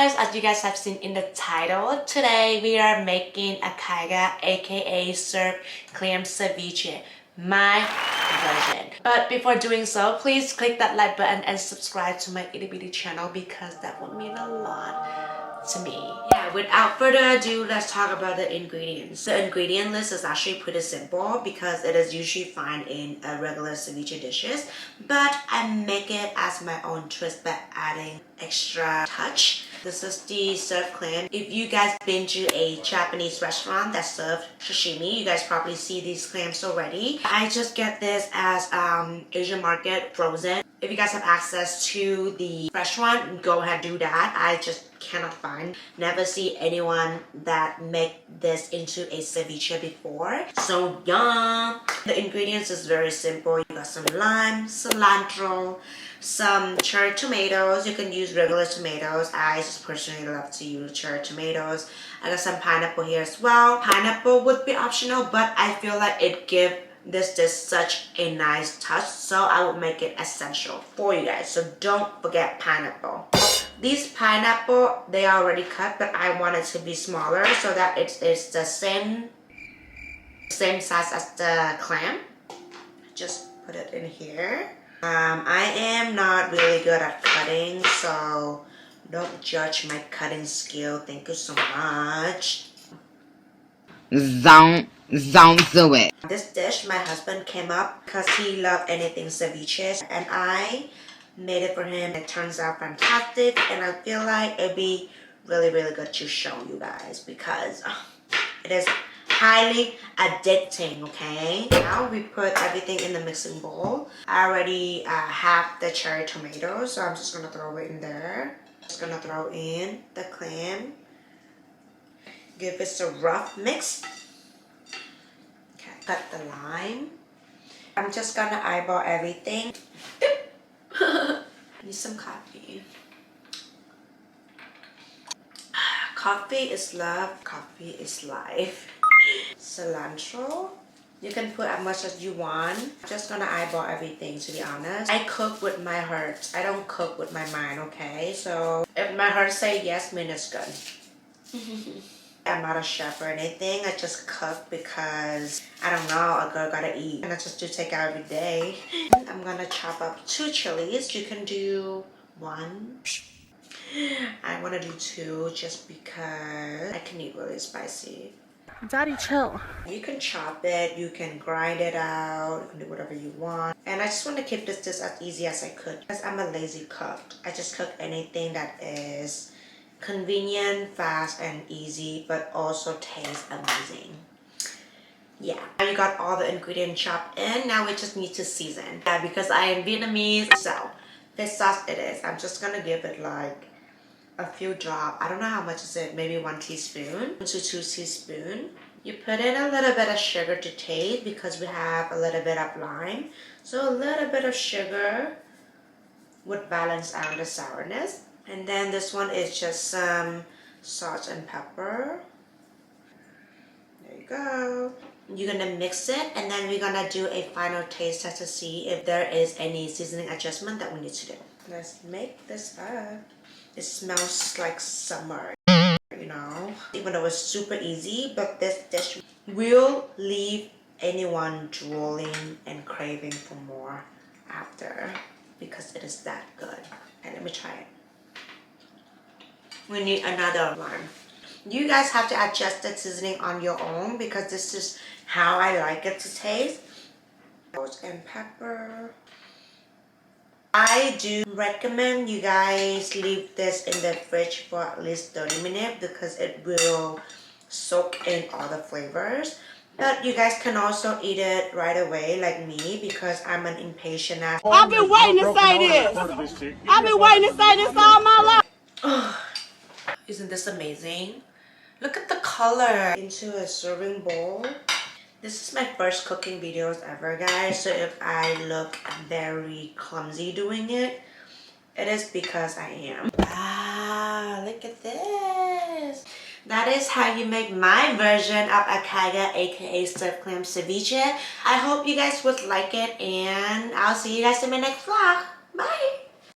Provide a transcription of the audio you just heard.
guys, as you guys have seen in the title, today we are making a Hokkigai aka SURF CLAM Ceviche, my version. But before doing so, please click that like button and subscribe to my itty bitty channel because that would mean a lot to me. Yeah, without further ado, let's talk about the ingredients. The ingredient list is actually pretty simple because it is usually found in regular ceviche dishes, but I make it as my own twist by adding extra touch. This is the SURF clam. If you guys been to a Japanese restaurant that serves sashimi, you guys probably see these clams already. I just get this as Asian market frozen. If you guys have access to the fresh one, go ahead do that. I just cannot find, never see anyone that make this into a ceviche before. So yum! The ingredients is very simple. You got some lime, cilantro, some cherry tomatoes. You can use regular tomatoes. I just personally love to use cherry tomatoes. I got some pineapple here as well. Pineapple would be optional, but I feel like it gives this dish such a nice touch, so I will make it essential for you guys. So don't forget pineapple. These pineapple, they are already cut, but I want it to be smaller so that it's the same size as the clam. Just put it in here. I am not really good at cutting, so don't judge my cutting skill. Thank you so much. Sounds do it. This dish, my husband came up because he loved anything ceviche, and I made it for him. It turns out fantastic, and I feel like it'd be really good to show you guys because it is highly addicting. Okay, now we put everything in the mixing bowl. I already have the cherry tomatoes, so I'm just gonna throw it in there. Just gonna throw in the clam, give it a rough mix. Okay, cut the lime. I'm just gonna eyeball everything. Need some coffee. Coffee is love, coffee is life. Cilantro. You can put as much as you want. I'm just gonna eyeball everything, to be honest. I cook with my heart. I don't cook with my mind, okay? So if my heart say yes, mean it's good. I'm not a chef or anything. I just cook because, I don't know, a girl gotta eat. And I just do takeout every day. I'm gonna chop up 2 chilies. You can do 1. I wanna do 2 just because I can eat really spicy. Daddy, chill. You can chop it, you can grind it out, you can do whatever you want. And I just want to keep this dish as easy as I could because I'm a lazy cook. I just cook anything that is convenient, fast, and easy, but also tastes amazing. Yeah, now you got all the ingredients chopped in. Now we just need to season. Yeah, because I am Vietnamese, so fish sauce it is. I'm just gonna give it like a few drops. I don't know how much is it, maybe 1 teaspoon to 2 teaspoons. You put in a little bit of sugar to taste because we have a little bit of lime. So a little bit of sugar would balance out the sourness. And then this one is just some salt and pepper. There you go. You're gonna mix it, and then we're gonna do a final taste test to see if there is any seasoning adjustment that we need to do. Let's make this up. It smells like summer, you know, even though it's super easy, but this dish will leave anyone drooling and craving for more after because it is that good. Okay, let me try it. We need another lime. You guys have to adjust the seasoning on your own because this is how I like it to taste. Salt and pepper. I do recommend you guys leave this in the fridge for at least 30 minutes because it will soak in all the flavors. But you guys can also eat it right away like me because I'm an impatient ass. I've been waiting to say this. I've been waiting to say this all my life. Isn't this amazing? Look at the color. Into a serving bowl. This is my first cooking videos ever, guys, so if I look very clumsy doing it, it is because I am. Wow, look at this. That is how you make my version of Hokkigai aka SURF CLAM Ceviche. I hope you guys would like it, and I'll see you guys in my next vlog. Bye!